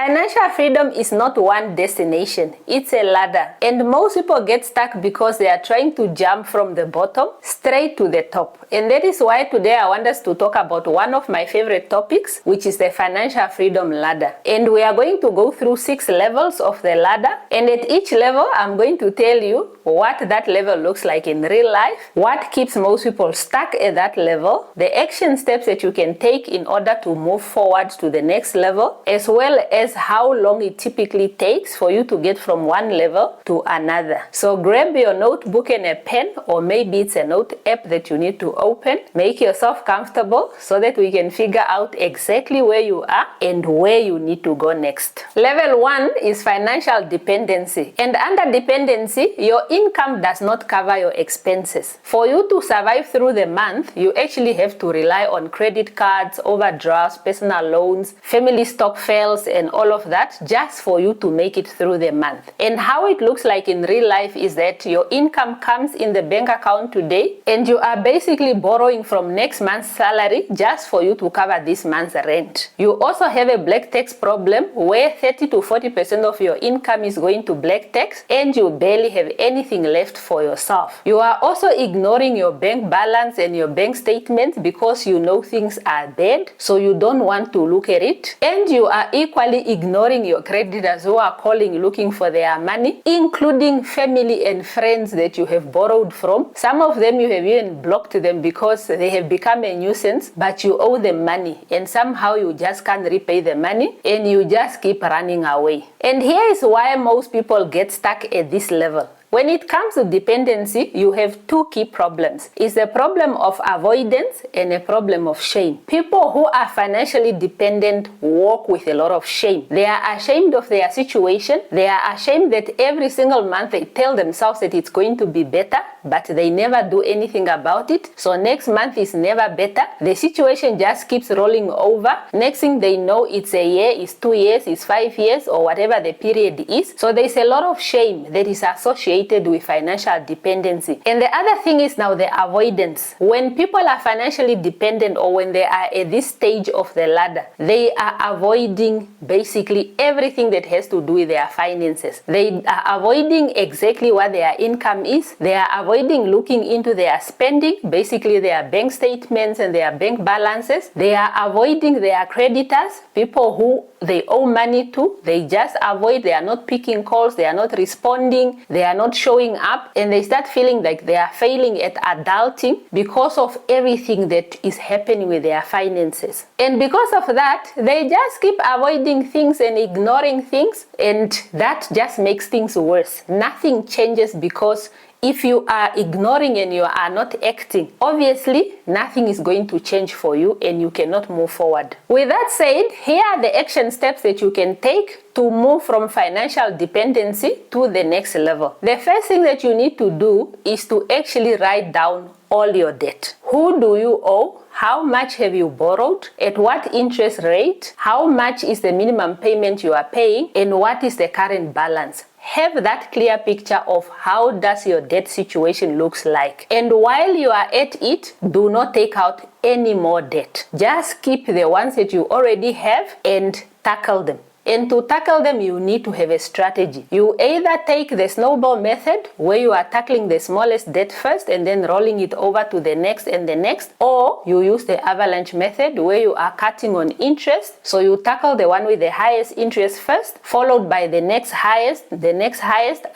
Financial freedom is not one destination, it's a ladder. And most people get stuck because they are trying to jump from the bottom straight to the top. And that is why today I want us to talk about one of my favorite topics, which is the financial freedom ladder. And we are going to go through 6 levels of the ladder. And at each level, I'm going to tell you what that level looks like in real life, what keeps most people stuck at that level, the action steps that you can take in order to move forward to the next level, as well as how long it typically takes for you to get from one level to another. So grab your notebook and a pen, or maybe it's a note app that you need to open. Make yourself comfortable so that we can figure out exactly where you are and where you need to go next. Level 1 is financial dependency. And under dependency, your income does not cover your expenses. For you to survive through the month, you actually have to rely on credit cards, overdrafts, personal loans, family stock fails, and all of that just for you to make it through the month. And how it looks like in real life is that your income comes in the bank account today and you are basically borrowing from next month's salary just for you to cover this month's rent. You also have a black tax problem where 30 to 40% of your income is going to black tax and you barely have anything left for yourself. You are also ignoring your bank balance and your bank statements because you know things are bad, so you don't want to look at it. And you are equally ignoring your creditors who are calling looking for their money, including family and friends that you have borrowed from. Some of them you have even blocked them because they have become a nuisance, but you owe them money and somehow you just can't repay the money and you just keep running away. And here is why most people get stuck at this level. When it comes to dependency, you have 2 key problems. It's a problem of avoidance and a problem of shame. People who are financially dependent walk with a lot of shame. They are ashamed of their situation. They are ashamed that every single month they tell themselves that it's going to be better, but they never do anything about it. So next month is never better. The situation just keeps rolling over. Next thing they know, it's a year, it's 2 years, it's 5 years, or whatever the period is. So there's a lot of shame that is associated with financial dependency. And the other thing is now the avoidance. When people are financially dependent or when they are at this stage of the ladder, they are avoiding basically everything that has to do with their finances. They are avoiding exactly what their income is. They are avoiding looking into their spending, basically their bank statements and their bank balances. They are avoiding their creditors, people who they owe money to. They just avoid. They are not picking calls. They are not responding. They are not showing up, and they start feeling like they are failing at adulting because of everything that is happening with their finances. And because of that, they just keep avoiding things and ignoring things, and that just makes things worse. Nothing changes because if you are ignoring and you are not acting, obviously nothing is going to change for you and you cannot move forward. With that said, here are the action steps that you can take to move from financial dependency to the next level. The first thing that you need to do is to actually write down all your debt. Who do you owe? How much have you borrowed? At what interest rate? How much is the minimum payment you are paying? And what is the current balance? Have that clear picture of how does your debt situation looks like. And while you are at it, do not take out any more debt. Just keep the ones that you already have and tackle them. And to tackle them, you need to have a strategy. You either take the snowball method, where you are tackling the smallest debt first and then rolling it over to the next and the next, or you use the avalanche method, where you are cutting on interest. So you tackle the one with the highest interest first, followed by the next highest,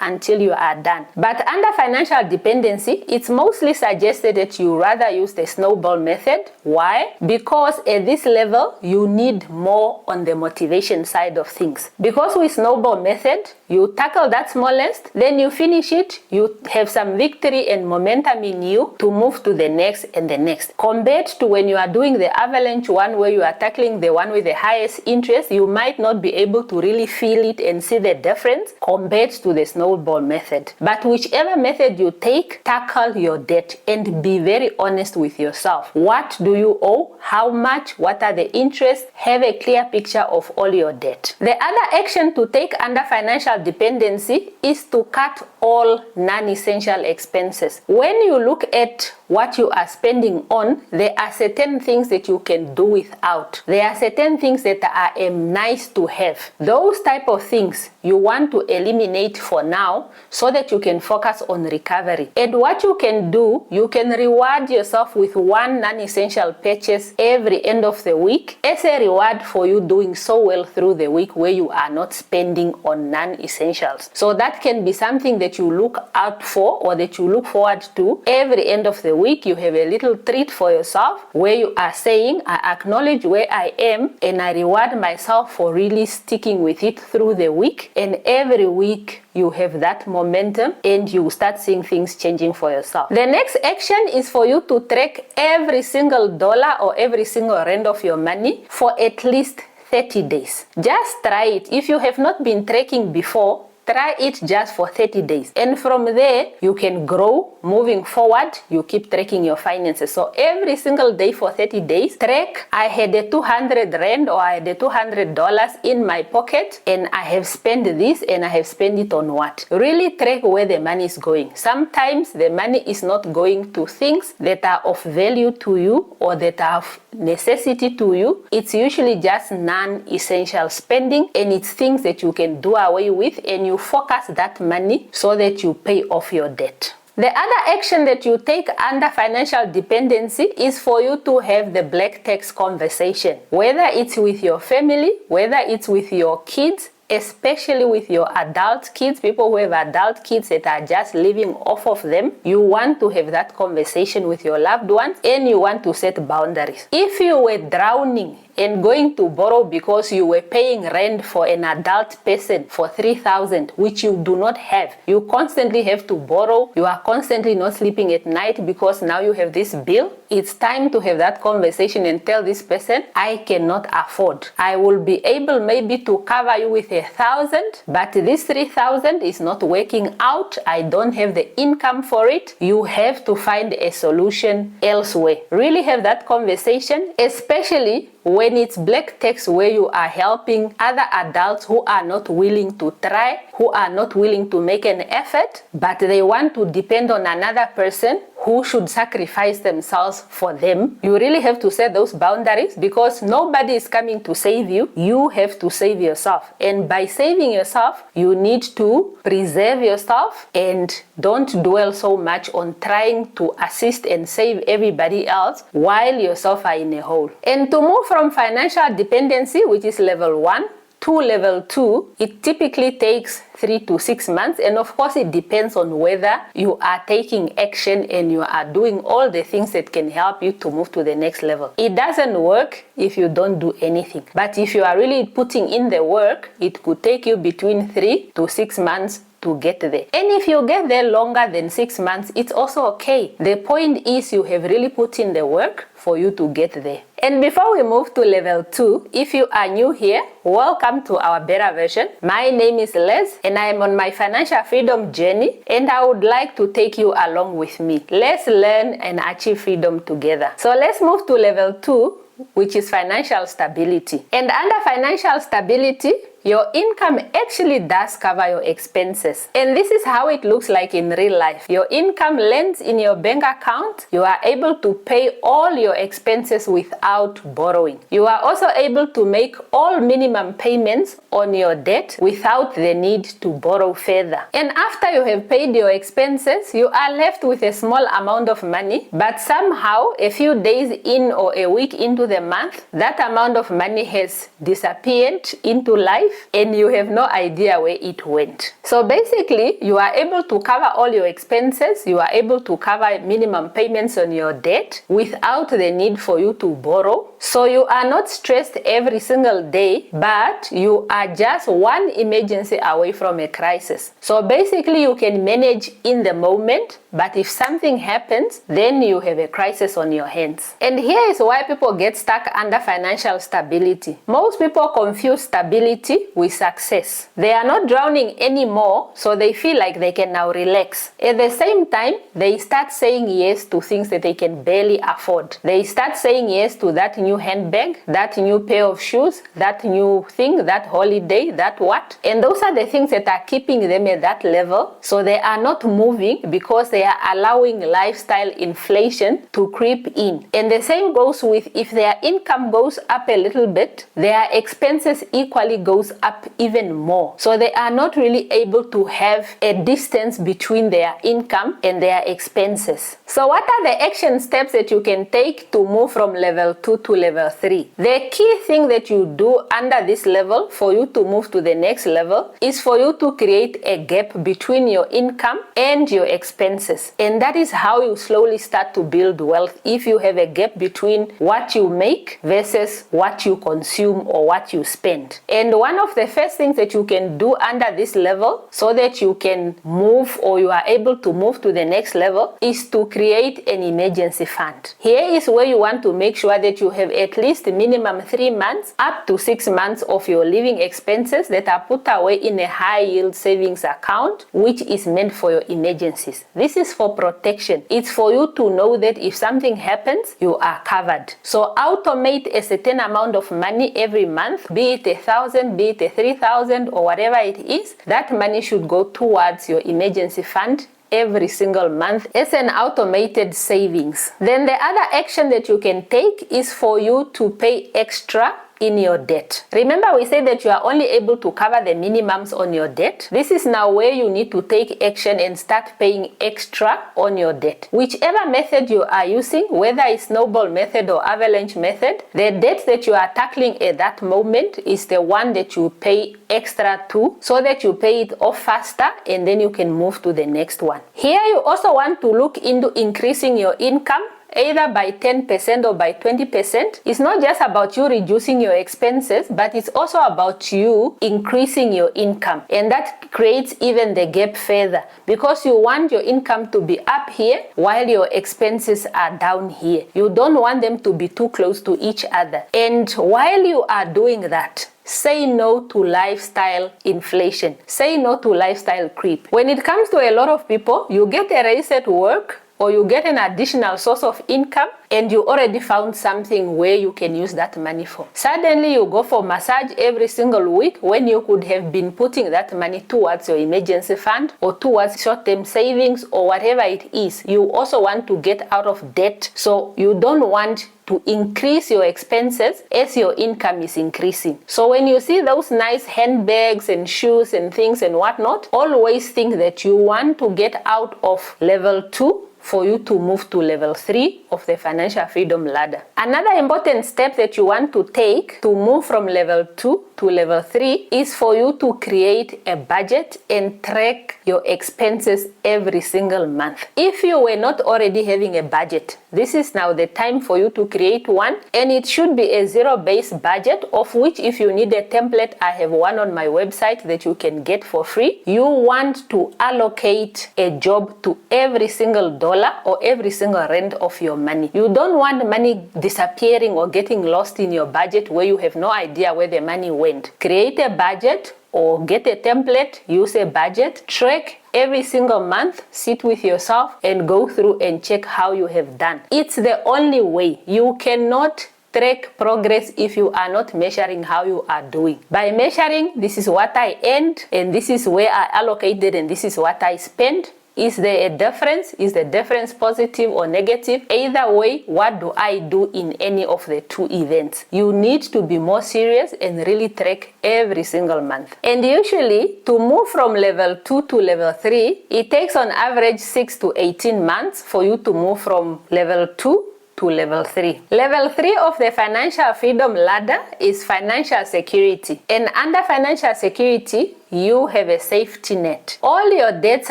until you are done. But under financial dependency, it's mostly suggested that you rather use the snowball method. Why? Because at this level, you need more on the motivation side of things. Because with snowball method, you tackle that smallest, then you finish it, you have some victory and momentum in you to move to the next and the next. Compared to when you are doing the avalanche one, where you are tackling the one with the highest interest, you might not be able to really feel it and see the difference compared to the snowball method. But whichever method you take, tackle your debt and be very honest with yourself. What do you owe? How much? What are the interests? Have a clear picture of all your debt. The other action to take under financial dependency is to cut all non-essential expenses. When you look at what you are spending on, there are certain things that you can do without. There are certain things that are nice to have. Those type of things you want to eliminate for now so that you can focus on recovery. And what you can do, you can reward yourself with one non-essential purchase every end of the week as a reward for you doing so well through the week where you are not spending on non-essentials. So that can be something that you look out for or that you look forward to. Every end of the week, you have a little treat for yourself where you are saying, I acknowledge where I am and I reward myself for really sticking with it through the week. And every week, you have that momentum and you start seeing things changing for yourself. The next action is for you to track every single dollar or every single rand of your money for at least 30 days. Just try it. If you have not been tracking before, try it just for 30 days. And from there, you can grow. Moving forward, you keep tracking your finances. So every single day for 30 days, track, I had a 200 rand or I had a $200 in my pocket and I have spent this and I have spent it on what? Really track where the money is going. Sometimes the money is not going to things that are of value to you or that are of necessity to you. It's usually just non-essential spending and it's things that you can do away with and you focus that money so that you pay off your debt. The other action that you take under financial dependency is for you to have the black text conversation, whether it's with your family, whether it's with your kids, especially with your adult kids, people who have adult kids that are just living off of them. You want to have that conversation with your loved ones and you want to set boundaries. If you were drowning and going to borrow because you were paying rent for an adult person for 3,000, which you do not have. You constantly have to borrow. You are constantly not sleeping at night because now you have this bill. It's time to have that conversation and tell this person, I cannot afford. I will be able maybe to cover you with 1,000, but this 3,000 is not working out. I don't have the income for it. You have to find a solution elsewhere. Really have that conversation, especially when it's black text where you are helping other adults who are not willing to try, who are not willing to make an effort, but they want to depend on another person who should sacrifice themselves for them. You really have to set those boundaries because nobody is coming to save you. You have to save yourself. And by saving yourself, you need to preserve yourself and don't dwell so much on trying to assist and save everybody else while yourself are in a hole. And to move from financial dependency, which is level 1, to level 2, it typically takes 3 to 6 months, and of course it depends on whether you are taking action and you are doing all the things that can help you to move to the next level. It doesn't work if you don't do anything, but if you are really putting in the work, it could take you between 3 to 6 months to get there. And if you get there longer than 6 months, it's also okay. The point is you have really put in the work for you to get there. And before we move to level 2, if you are new here, welcome to our beta version. My name is Les and I am on my financial freedom journey and I would like to take you along with me. Let's learn and achieve freedom together. So let's move to level 2, which is financial stability. And under financial stability, your income actually does cover your expenses. And this is how it looks like in real life. Your income lands in your bank account. You are able to pay all your expenses without borrowing. You are also able to make all minimum payments on your debt without the need to borrow further. And after you have paid your expenses, you are left with a small amount of money, but somehow a few days in or a week into the month, that amount of money has disappeared into life and you have no idea where it went. So basically, you are able to cover all your expenses, you are able to cover minimum payments on your debt without the need for you to borrow. So you are not stressed every single day, but you are just one emergency away from a crisis. So basically, you can manage in the moment, but if something happens, then you have a crisis on your hands. And here is why people get stuck under financial stability. Most people confuse stability with success. They are not drowning anymore, so they feel like they can now relax. At the same time, they start saying yes to things that they can barely afford. They start saying yes to that new handbag, that new pair of shoes, that new thing, that holiday, that what. And those are the things that are keeping them at that level. So they are not moving because they they are allowing lifestyle inflation to creep in. And the same goes with if their income goes up a little bit, their expenses equally goes up even more. So they are not really able to have a distance between their income and their expenses. So what are the action steps that you can take to move from level 2 to level 3? The key thing that you do under this level for you to move to the next level is for you to create a gap between your income and your expenses. And that is how you slowly start to build wealth, if you have a gap between what you make versus what you consume or what you spend. And one of the first things that you can do under this level so that you can move, or you are able to move to the next level, is to create an emergency fund. Here is where you want to make sure that you have at least minimum 3 months up to 6 months of your living expenses that are put away in a high yield savings account, which is meant for your emergencies. This is for protection. It's for you to know that if something happens, you are covered. So automate a certain amount of money every month, be it 1,000, be it 3,000, or whatever it is. That money should go towards your emergency fund every single month as an automated savings. Then the other action that you can take is for you to pay extra in your debt. Remember, we said that you are only able to cover the minimums on your debt. This is now where you need to take action and start paying extra on your debt. Whichever method you are using, whether it's snowball method or avalanche method, the debt that you are tackling at that moment is the one that you pay extra to, so that you pay it off faster and then you can move to the next one. Here you also want to look into increasing your income, either by 10% or by 20%. It's not just about you reducing your expenses, but it's also about you increasing your income. And that creates even the gap further, because you want your income to be up here while your expenses are down here. You don't want them to be too close to each other. And while you are doing that, say no to lifestyle inflation. Say no to lifestyle creep. When it comes to a lot of people, you get a raise at work, or you get an additional source of income, and you already found something where you can use that money for. Suddenly you go for massage every single week when you could have been putting that money towards your emergency fund or towards short-term savings or whatever it is. You also want to get out of debt, so you don't want to increase your expenses as your income is increasing. So when you see those nice handbags and shoes and things and whatnot, always think that you want to get out of level 2 for you to move to level 3 of the financial freedom ladder. Another important step that you want to take to move from level 2 to level 3 is for you to create a budget and track your expenses every single month. If you were not already having a budget, this is now the time for you to create one, and it should be a zero-based budget, of which if you need a template, I have one on my website that you can get for free. You want to allocate a job to every single dollar or every single rand of your money. You don't want money disappearing or getting lost in your budget where you have no idea where the money went. Create a budget or get a template, use a budget, track every single month, sit with yourself and go through and check how you have done. It's the only way. You cannot track progress if you are not measuring how you are doing. By measuring, this is what I earned and this is where I allocated and this is what I spent. Is there a difference? Is the difference positive or negative? Either way, what do I do in any of the two events? You need to be more serious and really track every single month. And usually, to move from level 2 to level 3, it takes on average 6 to 18 months for you to move from level 2 to level 3. Level 3 of the financial freedom ladder is financial security. And under financial security, you have a safety net. All your debts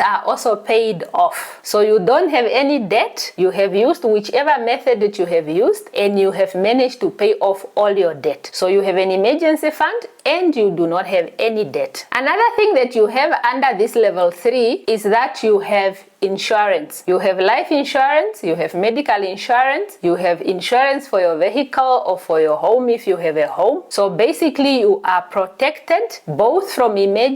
are also paid off. So you don't have any debt. You have used whichever method that you have used and you have managed to pay off all your debt. So you have an emergency fund and you do not have any debt. Another thing that you have under this level 3 is that you have insurance. You have life insurance, you have medical insurance, you have insurance for your vehicle or for your home if you have a home. So basically you are protected both from emergencies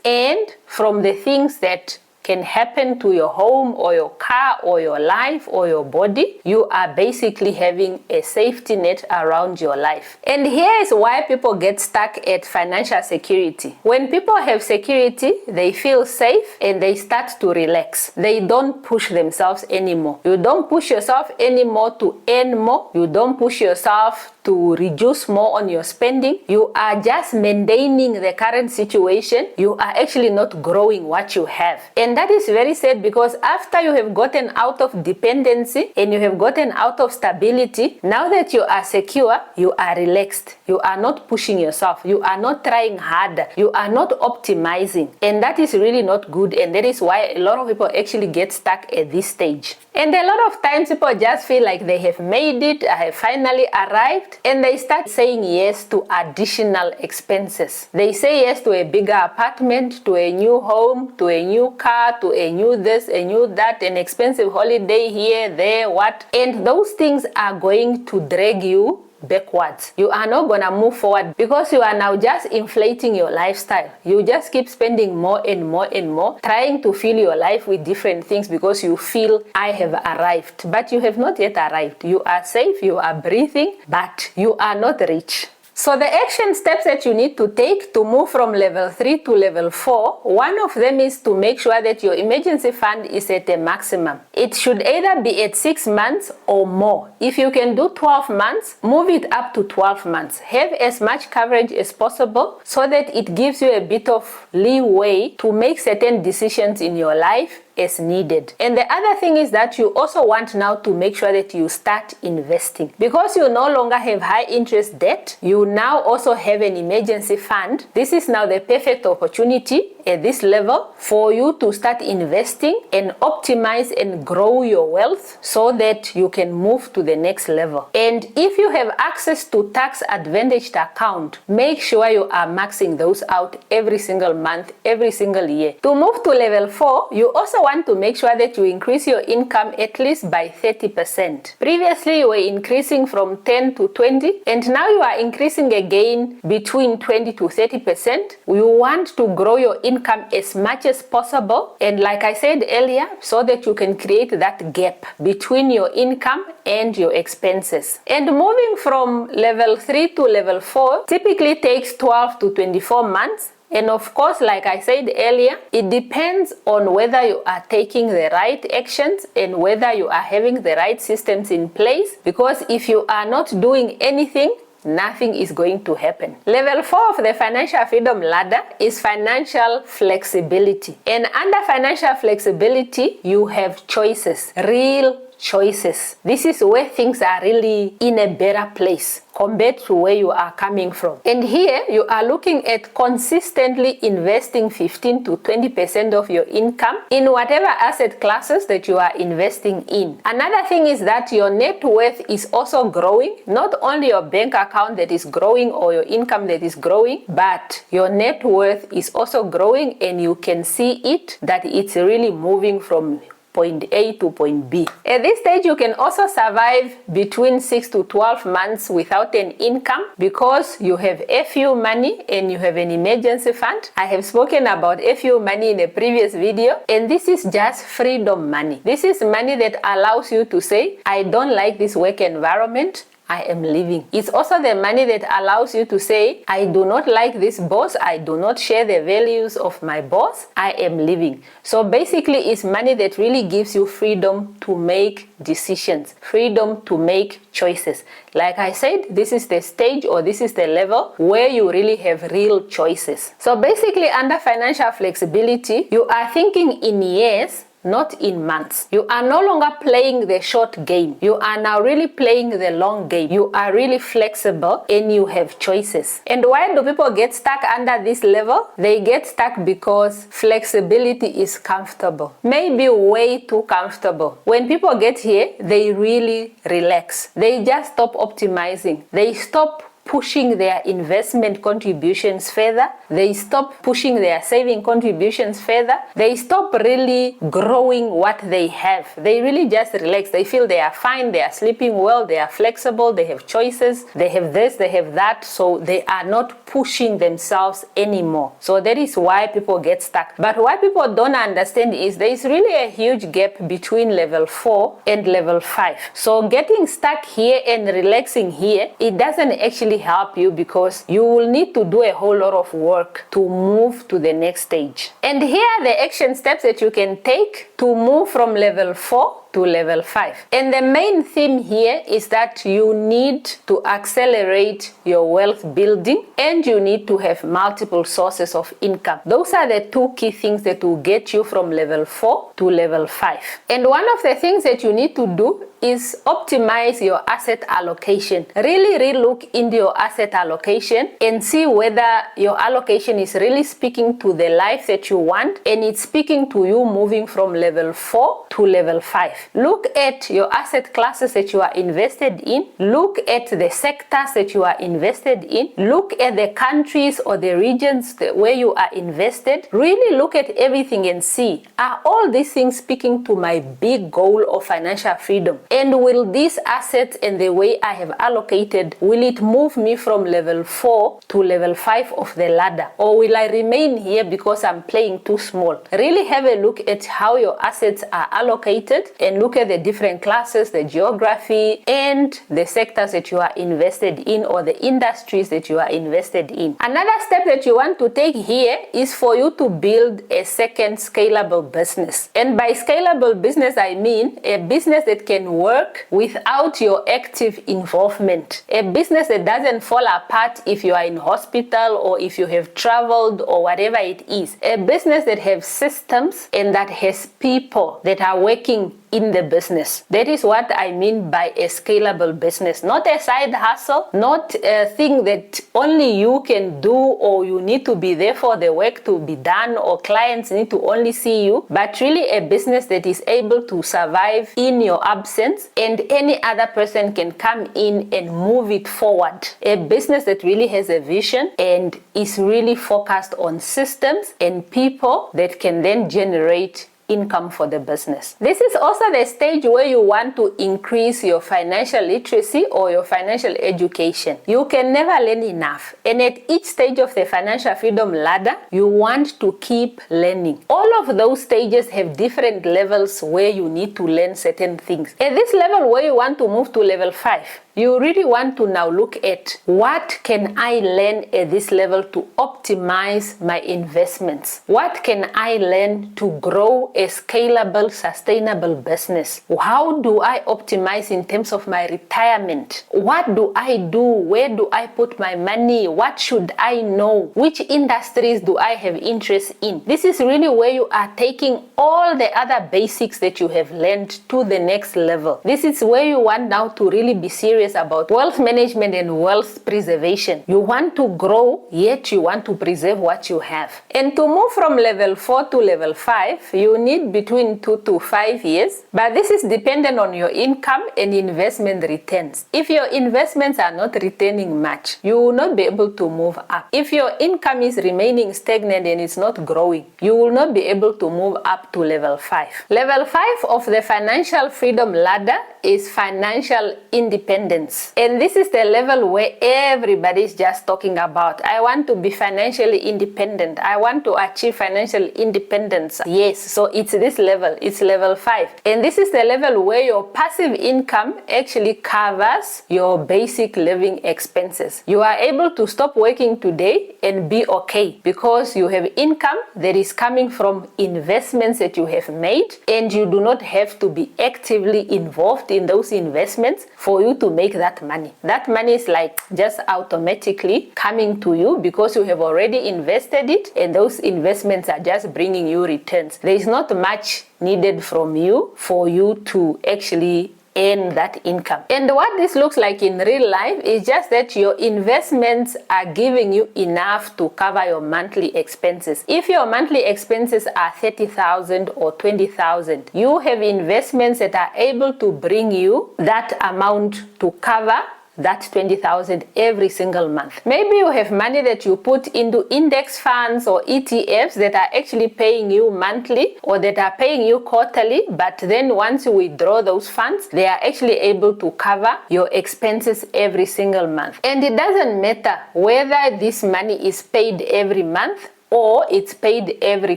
and from the things that can happen to your home or your car or your life or your body, you are basically having a safety net around your life. And here is why people get stuck at financial security. When people have security, they feel safe and they start to relax. They don't push themselves anymore. You don't push yourself anymore to earn more. You don't push yourself to reduce more on your spending. You are just maintaining the current situation. You are actually not growing what you have. And that is very sad, because after you have gotten out of dependency and you have gotten out of stability, now that you are secure, you are relaxed. You are not pushing yourself. You are not trying harder. You are not optimizing. And that is really not good. And that is why a lot of people actually get stuck at this stage. And a lot of times people just feel like they have made it, I have finally arrived, and they start saying yes to additional expenses. They say yes to a bigger apartment, to a new home, to a new car, to a new this, a new that, an expensive holiday here, there, what. And those things are going to drag you backwards. You are not gonna move forward, because you are now just inflating your lifestyle. You just keep spending more and more and more, trying to fill your life with different things because you feel I have arrived. But you have not yet arrived. You are safe, you are breathing, but you are not rich. So the action steps that you need to take to move from level 3 to level 4, one of them is to make sure that your emergency fund is at a maximum. It should either be at 6 months or more. If you can do 12 months, move it up to 12 months. Have as much coverage as possible so that it gives you a bit of leeway to make certain decisions in your life as needed. And the other thing is that you also want now to make sure that you start investing. Because you no longer have high interest debt, you now also have an emergency fund. This is now the perfect opportunity at this level for you to start investing and optimize and grow your wealth so that you can move to the next level. And if you have access to tax advantaged account, make sure you are maxing those out every single month, every single year. To move to level 4, you also want to make sure that you increase your income at least by 30%. Previously, you were increasing from 10 to 20, and now you are increasing again between 20 to 30%. You want to grow your income as much as possible, and like I said earlier, so that you can create that gap between your income and your expenses. And moving from level 3 to level 4 typically takes 12 to 24 months. And of course, like I said earlier, it depends on whether you are taking the right actions and whether you are having the right systems in place. Because if you are not doing anything, nothing is going to happen. Level 4 of the financial freedom ladder is financial flexibility. And under financial flexibility, you have choices, real choices. This is where things are really in a better place compared to where you are coming from. And here you are looking at consistently investing 15 to 20% of your income in whatever asset classes that you are investing in. Another thing is that your net worth is also growing. Not only your bank account that is growing or your income that is growing, but your net worth is also growing, and you can see it that it's really moving from point A to point B. At this stage, you can also survive between 6 to 12 months without an income because you have FU money and you have an emergency fund. I have spoken about FU money in a previous video, and this is just freedom money. This is money that allows you to say, I don't like this work environment, I am leaving. It's also the money that allows you to say, I do not like this boss, I do not share the values of my boss, I am leaving. So basically, it's money that really gives you freedom to make decisions, freedom to make choices. Like I said, this is the stage, or this is the level where you really have real choices. So basically, under financial flexibility, you are thinking in years, not in months. You are no longer playing the short game. You are now really playing the long game. You are really flexible and you have choices. And why do people get stuck under this level? They get stuck because flexibility is comfortable. Maybe way too comfortable. When people get here, they really relax. They just stop optimizing. They stop pushing their investment contributions further. They stop pushing their saving contributions further. They stop really growing what they have. They really just relax. They feel they are fine, they are sleeping well, they are flexible, they have choices, they have this, they have that, so they are not pushing themselves anymore. So that is why people get stuck. But what people don't understand is there is really a huge gap between level 4 and level 5. So getting stuck here and relaxing here, it doesn't actually help you, because you will need to do a whole lot of work to move to the next stage. And here are the action steps that you can take to move from level 4 to level 5. And the main theme here is that you need to accelerate your wealth building, and you need to have multiple sources of income. Those are the two key things that will get you from level 4 to level 5. And one of the things that you need to do is optimize your asset allocation. Really look into your asset allocation and see whether your allocation is really speaking to the life that you want, and it's speaking to you moving from level 4 to level 5. Look at your asset classes that you are invested in. Look at the sectors that you are invested in. Look at the countries or the regions where you are invested. Really look at everything and see, are all these things speaking to my big goal of financial freedom? And will these assets and the way I have allocated, will it move me from level 4 to level 5 of the ladder? Or will I remain here because I'm playing too small? Really have a look at how your assets are allocated, and look at the different classes, the geography, and the sectors that you are invested in, or the industries that you are invested in. Another step that you want to take here is for you to build a second scalable business. And by scalable business, I mean a business that can work without your active involvement. A business that doesn't fall apart if you are in hospital or if you have traveled or whatever it is. A business that has systems and that has people that are working in the business. That is what I mean by a scalable business. Not a side hustle, not a thing that only you can do, or you need to be there for the work to be done, or clients need to only see you, but really a business that is able to survive in your absence, and any other person can come in and move it forward. A business that really has a vision and is really focused on systems and people that can then generate income for the business. This is also the stage where you want to increase your financial literacy or your financial education. You can never learn enough, and at each stage of the financial freedom ladder, you want to keep learning. All of those stages have different levels where you need to learn certain things. At this level where you want to move to level 5, you really want to now look at, what can I learn at this level to optimize my investments? What can I learn to grow a scalable, sustainable business? How do I optimize in terms of my retirement? What do I do? Where do I put my money? What should I know? Which industries do I have interest in? This is really where you are taking all the other basics that you have learned to the next level. This is where you want now to really be serious about wealth management and wealth preservation. You want to grow, yet you want to preserve what you have. And to move from level 4 to level 5, you need between 2 to 5 years, but this is dependent on your income and investment returns. If your investments are not returning much, you will not be able to move up. If your income is remaining stagnant and it's not growing, you will not be able to move up to level 5. Level 5 of the financial freedom ladder is financial independence. And this is the level where everybody is just talking about, I want to be financially independent. I want to achieve financial independence. Yes, so it's this level. It's level 5. And this is the level where your passive income actually covers your basic living expenses. You are able to stop working today and be okay, because you have income that is coming from investments that you have made, and you do not have to be actively involved in those investments for you to make that money. That money is like just automatically coming to you because you have already invested it, and those investments are just bringing you returns. There is not much needed from you for you to actually earn that income. And what this looks like in real life is just that your investments are giving you enough to cover your monthly expenses. If your monthly expenses are 30,000 or 20,000, you have investments that are able to bring you that amount to cover that 20,000 every single month. Maybe you have money that you put into index funds or ETFs that are actually paying you monthly or that are paying you quarterly, but then once you withdraw those funds, they are actually able to cover your expenses every single month. And it doesn't matter whether this money is paid every month or it's paid every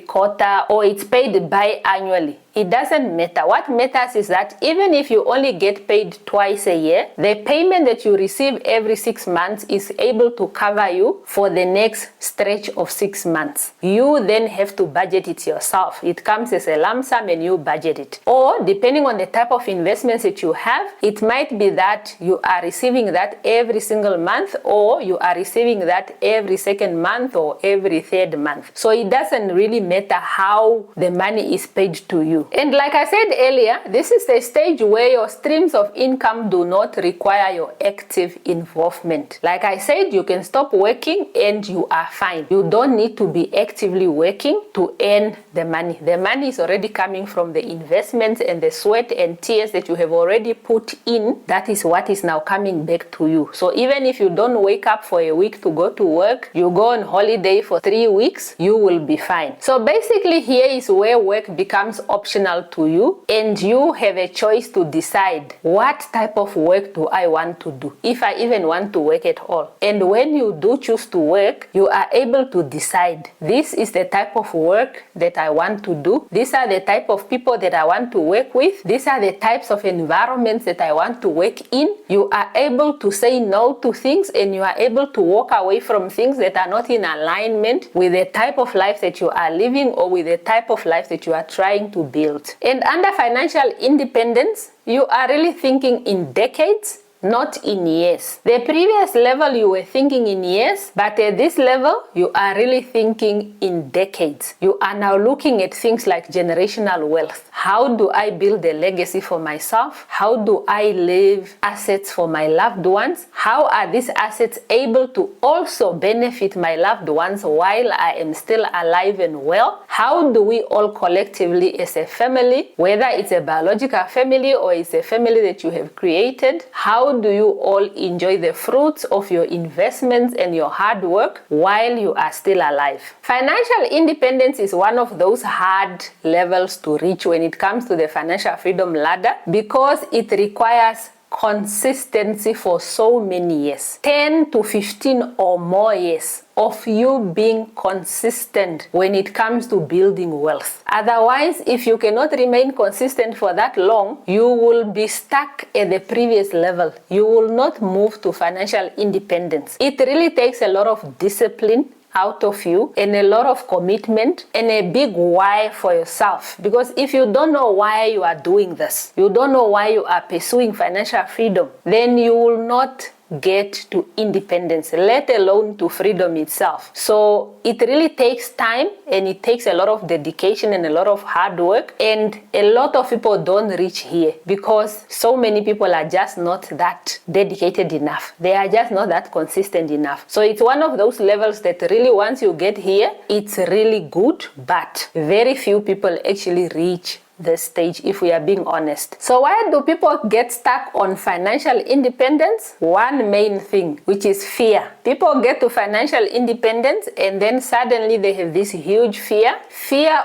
quarter or it's paid biannually. It doesn't matter. What matters is that even if you only get paid twice a year, the payment that you receive every 6 months is able to cover you for the next stretch of 6 months. You then have to budget it yourself. It comes as a lump sum and you budget it. Or depending on the type of investments that you have, it might be that you are receiving that every single month, or you are receiving that every second month or every third month. So it doesn't really matter how the money is paid to you. And like I said earlier, this is the stage where your streams of income do not require your active involvement. Like I said, you can stop working and you are fine. You don't need to be actively working to earn the money. The money is already coming from the investments and the sweat and tears that you have already put in. That is what is now coming back to you. So even if you don't wake up for a week to go to work, you go on holiday for 3 weeks, you will be fine. So basically here is where work becomes optional to you, and you have a choice to decide what type of work do I want to do, if I even want to work at all. And when you do choose to work, you are able to decide, this is the type of work that I want to do, these are the type of people that I want to work with, these are the types of environments that I want to work in. You are able to say no to things, and you are able to walk away from things that are not in alignment with the type of life that you are living or with the type of life that you are trying to build. And under financial independence, you are really thinking in decades, not in years. The previous level you were thinking in years, but at this level you are really thinking in decades. You are now looking at things like generational wealth. How do I build a legacy for myself? How do I leave assets for my loved ones? How are these assets able to also benefit my loved ones while I am still alive and well? How do we all collectively as a family, whether it's a biological family or it's a family that you have created, how do you all enjoy the fruits of your investments and your hard work while you are still alive? Financial independence is one of those hard levels to reach when it comes to the financial freedom ladder, because it requires consistency for so many years, 10 to 15 or more years of you being consistent when it comes to building wealth. Otherwise, if you cannot remain consistent for that long, you will be stuck at the previous level. You will not move to financial independence. It really takes a lot of discipline out of you and a lot of commitment and a big why for yourself. Because if you don't know why you are doing this, you don't know why you are pursuing financial freedom, then you will not get to independence, let alone to freedom itself. So it really takes time, and it takes a lot of dedication and a lot of hard work, and a lot of people don't reach here because so many people are just not that dedicated enough. They are just not that consistent enough. So it's one of those levels that really, once you get here, it's really good, but very few people actually reach this stage, if we are being honest. So why do people get stuck on financial independence? One main thing, which is fear. People get to financial independence and then suddenly they have this huge fear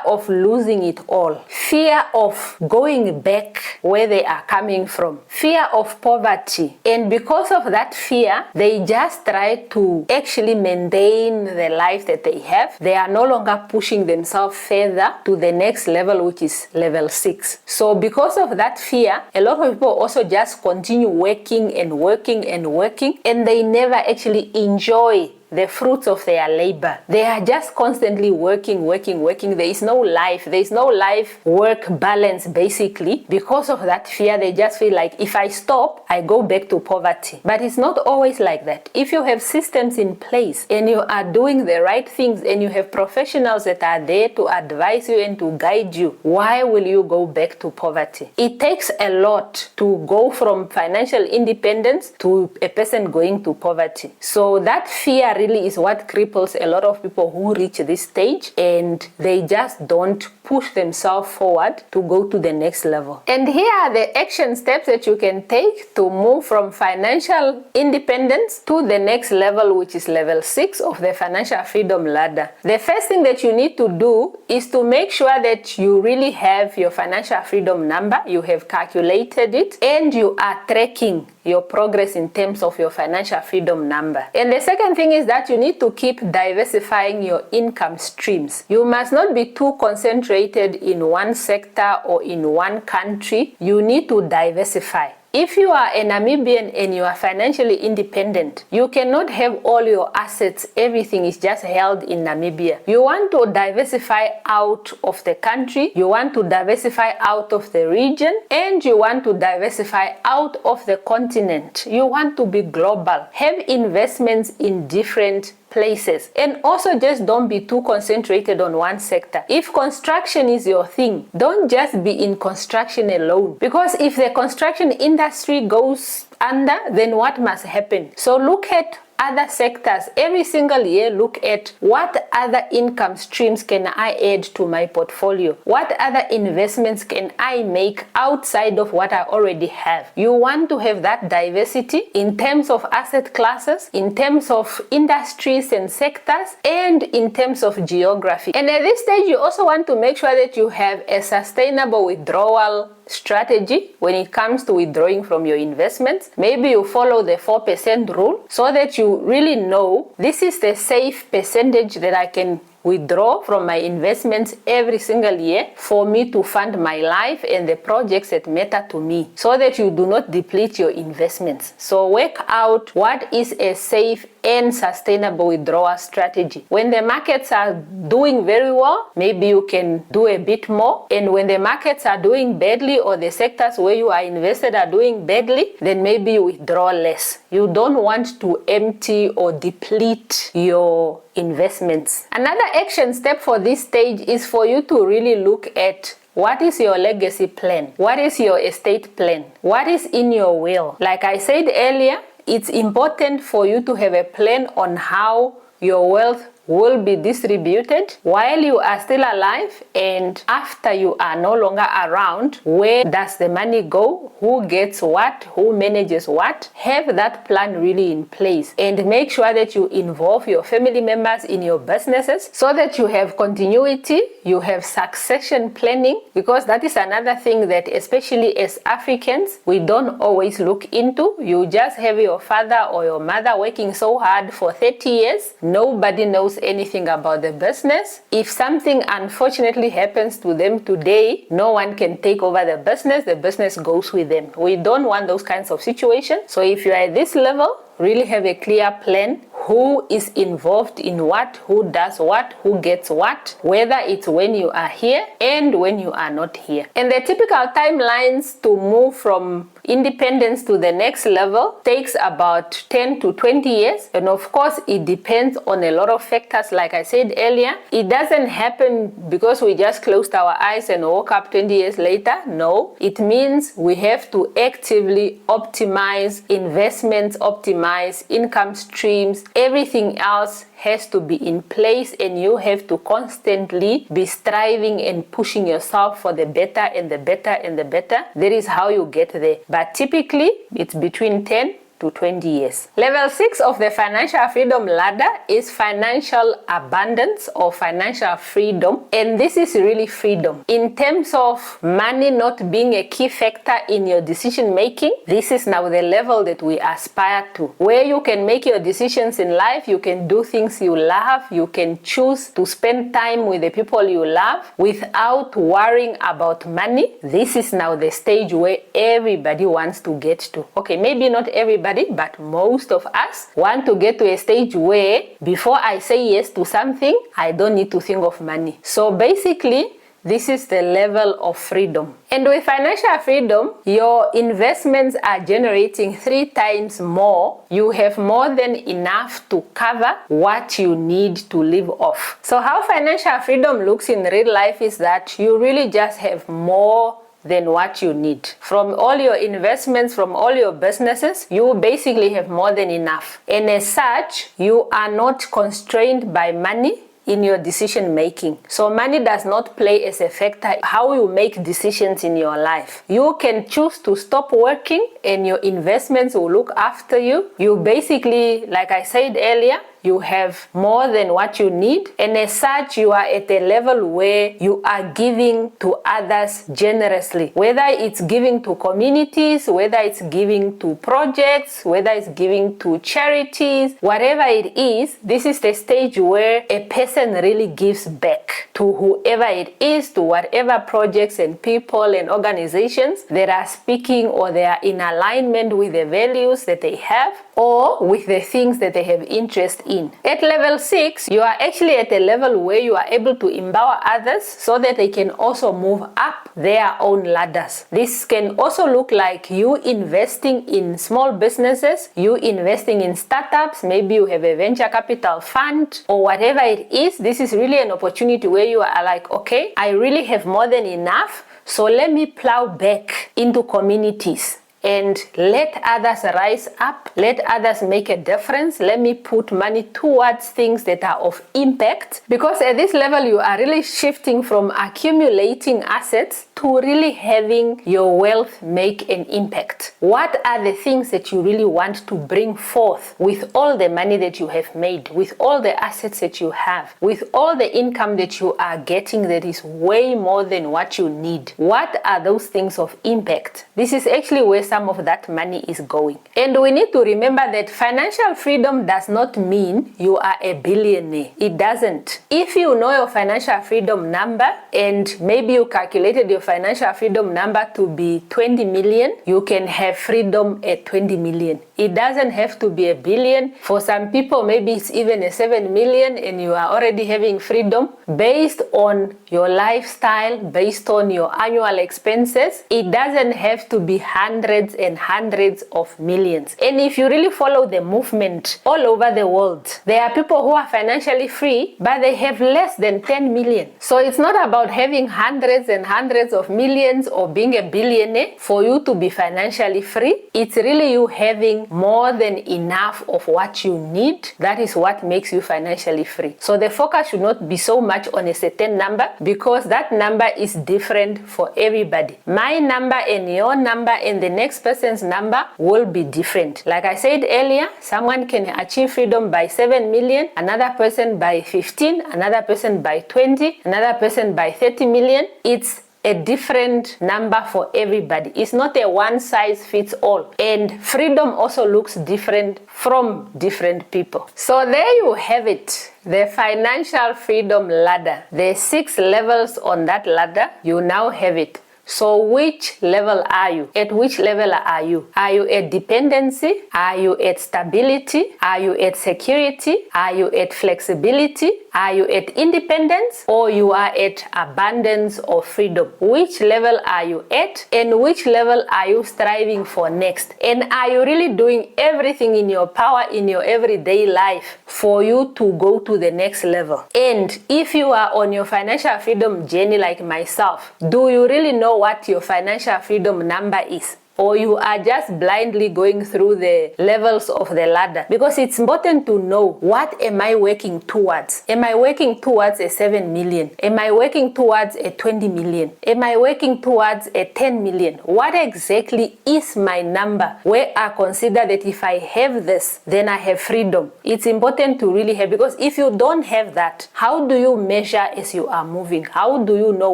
of losing it all, fear of going back where they are coming from, fear of poverty. And because of that fear, they just try to actually maintain the life that they have. They are no longer pushing themselves further to the next level, which is level 6. So because of that fear, a lot of people also just continue working and working and working, and they never actually enjoy the fruits of their labor. They are just constantly working. There is no life. There is no life-work balance, basically. Because of that fear, they just feel like, if I stop, I go back to poverty. But it's not always like that. If you have systems in place and you are doing the right things and you have professionals that are there to advise you and to guide you, why will you go back to poverty? It takes a lot to go from financial independence to a person going to poverty. So that fear really is what cripples a lot of people who reach this stage, and they just don't push themselves forward to go to the next level. And here are the action steps that you can take to move from financial independence to the next level, which is level 6 of the financial freedom ladder. The first thing that you need to do is to make sure that you really have your financial freedom number, you have calculated it, and you are tracking your progress in terms of your financial freedom number. And the second thing is that you need to keep diversifying your income streams. You must not be too concentrated in one sector or in one country. You need to diversify. If you are a Namibian and you are financially independent, you cannot have all your assets, everything is just held in Namibia. You want to diversify out of the country, you want to diversify out of the region, and you want to diversify out of the continent. You want to be global. Have investments in different places, and also just don't be too concentrated on one sector. If construction is your thing, don't just be in construction alone, because if the construction industry goes under, then what must happen? So look at other sectors. Every single year, look at what other income streams can I add to my portfolio? What other investments can I make outside of what I already have? You want to have that diversity in terms of asset classes, in terms of industries and sectors, and in terms of geography. And at this stage, you also want to make sure that you have a sustainable withdrawal strategy when it comes to withdrawing from your investments. Maybe you follow the 4% rule so that you really know this is the safe percentage that I can withdraw from my investments every single year for me to fund my life and the projects that matter to me, so that you do not deplete your investments. So work out what is a safe and sustainable withdrawal strategy. When the markets are doing very well, maybe you can do a bit more, and when the markets are doing badly or the sectors where you are invested are doing badly, then maybe you withdraw less. You don't want to empty or deplete your investments. Another action step for this stage is for you to really look at what is your legacy plan? What is your estate plan? What is in your will? Like I said earlier, it's important for you to have a plan on how your wealth will be distributed while you are still alive, and after you are no longer around, where does the money go? Who gets what? Who manages what? Have that plan really in place, and make sure that you involve your family members in your businesses so that you have continuity, you have succession planning, because that is another thing that especially as Africans we don't always look into. You just have your father or your mother working so hard for 30 years. Nobody knows anything about the business. If something unfortunately happens to them today, no one can take over the business goes with them. We don't want those kinds of situations. So if you are at this level, really have a clear plan. Who is involved in what, who does what, who gets what, whether it's when you are here and when you are not here. And the typical timelines to move from independence to the next level takes about 10 to 20 years. And of course, it depends on a lot of factors. Like I said earlier, it doesn't happen because we just closed our eyes and woke up 20 years later. No, it means we have to actively optimize investments, optimize income streams. Everything else has to be in place, and you have to constantly be striving and pushing yourself for the better and the better and the better. That is how you get there. But typically, it's between 10 to 20 years. Level 6 of the financial freedom ladder is financial abundance or financial freedom. And this is really freedom. In terms of money not being a key factor in your decision making, this is now the level that we aspire to, where you can make your decisions in life, you can do things you love, you can choose to spend time with the people you love without worrying about money. This is now the stage where everybody wants to get to. Okay, maybe not everybody, but most of us want to get to a stage where before I say yes to something, I don't need to think of money. So basically, this is the level of freedom. And with financial freedom, your investments are generating 3 times more. You have more than enough to cover what you need to live off. So how financial freedom looks in real life is that you really just have more than what you need. From all your investments, from all your businesses, you basically have more than enough. And as such, you are not constrained by money in your decision making. So money does not play as a factor how you make decisions in your life. You can choose to stop working and your investments will look after you. You basically, like I said earlier, you have more than what you need, and as such you are at a level where you are giving to others generously, whether it's giving to communities, whether it's giving to projects, whether it's giving to charities, whatever it is. This is the stage where a person really gives back to whoever it is, to whatever projects and people and organizations that are speaking or they are in alignment with the values that they have or with the things that they have interest in. At level 6, you are actually at a level where you are able to empower others so that they can also move up their own ladders. This can also look like you investing in small businesses, you investing in startups, maybe you have a venture capital fund or whatever it is. This is really an opportunity where you are like, okay, I really have more than enough, so let me plow back into communities and let others rise up, let others make a difference. Let me put money towards things that are of impact, because at this level you are really shifting from accumulating assets to really having your wealth make an impact. What are the things that you really want to bring forth with all the money that you have made, with all the assets that you have, with all the income that you are getting that is way more than what you need? What are those things of impact? This is actually where some of that money is going. And we need to remember that financial freedom does not mean you are a billionaire. It doesn't. If you know your financial freedom number and maybe you calculated your financial freedom number to be 20 million, you can have freedom at 20 million. It doesn't have to be a billion. For some people, maybe it's even a 7 million and you are already having freedom based on your lifestyle, based on your annual expenses. It doesn't have to be hundreds and hundreds of millions. And if you really follow the movement all over the world, there are people who are financially free, but they have less than 10 million. So it's not about having hundreds and hundreds of millions or being a billionaire for you to be financially free. It's really you having more than enough of what you need. That is what makes you financially free. So the focus should not be so much on a certain number, because that number is different for everybody. My number and your number and the next person's number will be different. Like I said earlier, someone can achieve freedom by 7 million, another person by 15, another person by 20, another person by 30 million. It's a different number for everybody. It's not a one size fits all. And freedom also looks different from different people. So there you have it. The financial freedom ladder. There are 6 levels on that ladder. You now have it. So which level are you? At which level are you? Are you at dependency? Are you at stability? Are you at security? Are you at flexibility? Are you at independence? Or you are at abundance or freedom? Which level are you at? And which level are you striving for next? And are you really doing everything in your power in your everyday life for you to go to the next level? And if you are on your financial freedom journey like myself, do you really know what your financial freedom number is? Or you are just blindly going through the levels of the ladder? Because it's important to know, what am I working towards? Am I working towards a 7 million? Am I working towards a 20 million? Am I working towards a 10 million? What exactly is my number where I consider that if I have this, then I have freedom? It's important to really have, because if you don't have that, how do you measure as you are moving? How do you know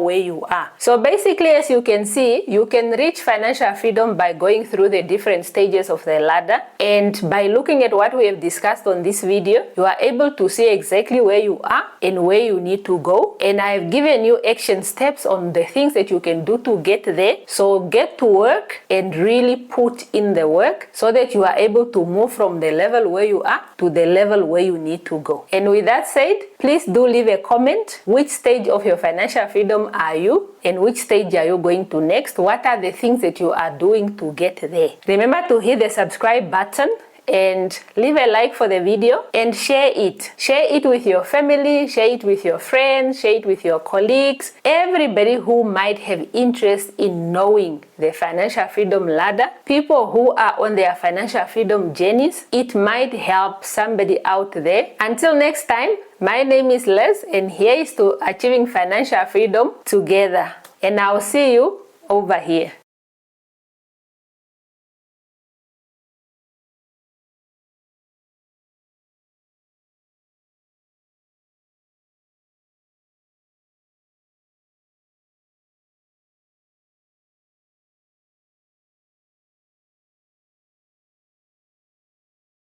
where you are? So basically, as you can see, you can reach financial freedom by going through the different stages of the ladder, and by looking at what we have discussed on this video, you are able to see exactly where you are and where you need to go. And I have given you action steps on the things that you can do to get there. So get to work and really put in the work so that you are able to move from the level where you are to the level where you need to go. And with that said, please do leave a comment. Which stage of your financial freedom are you? And which stage are you going to next? What are the things that you are doing to get there? Remember to hit the subscribe button and leave a like for the video and share it. Share it with your family, share it with your friends, share it with your colleagues, everybody who might have interest in knowing the financial freedom ladder, people who are on their financial freedom journeys. It might help somebody out there. Until next time, my name is Les, and here is to achieving financial freedom together. And I'll see you over here.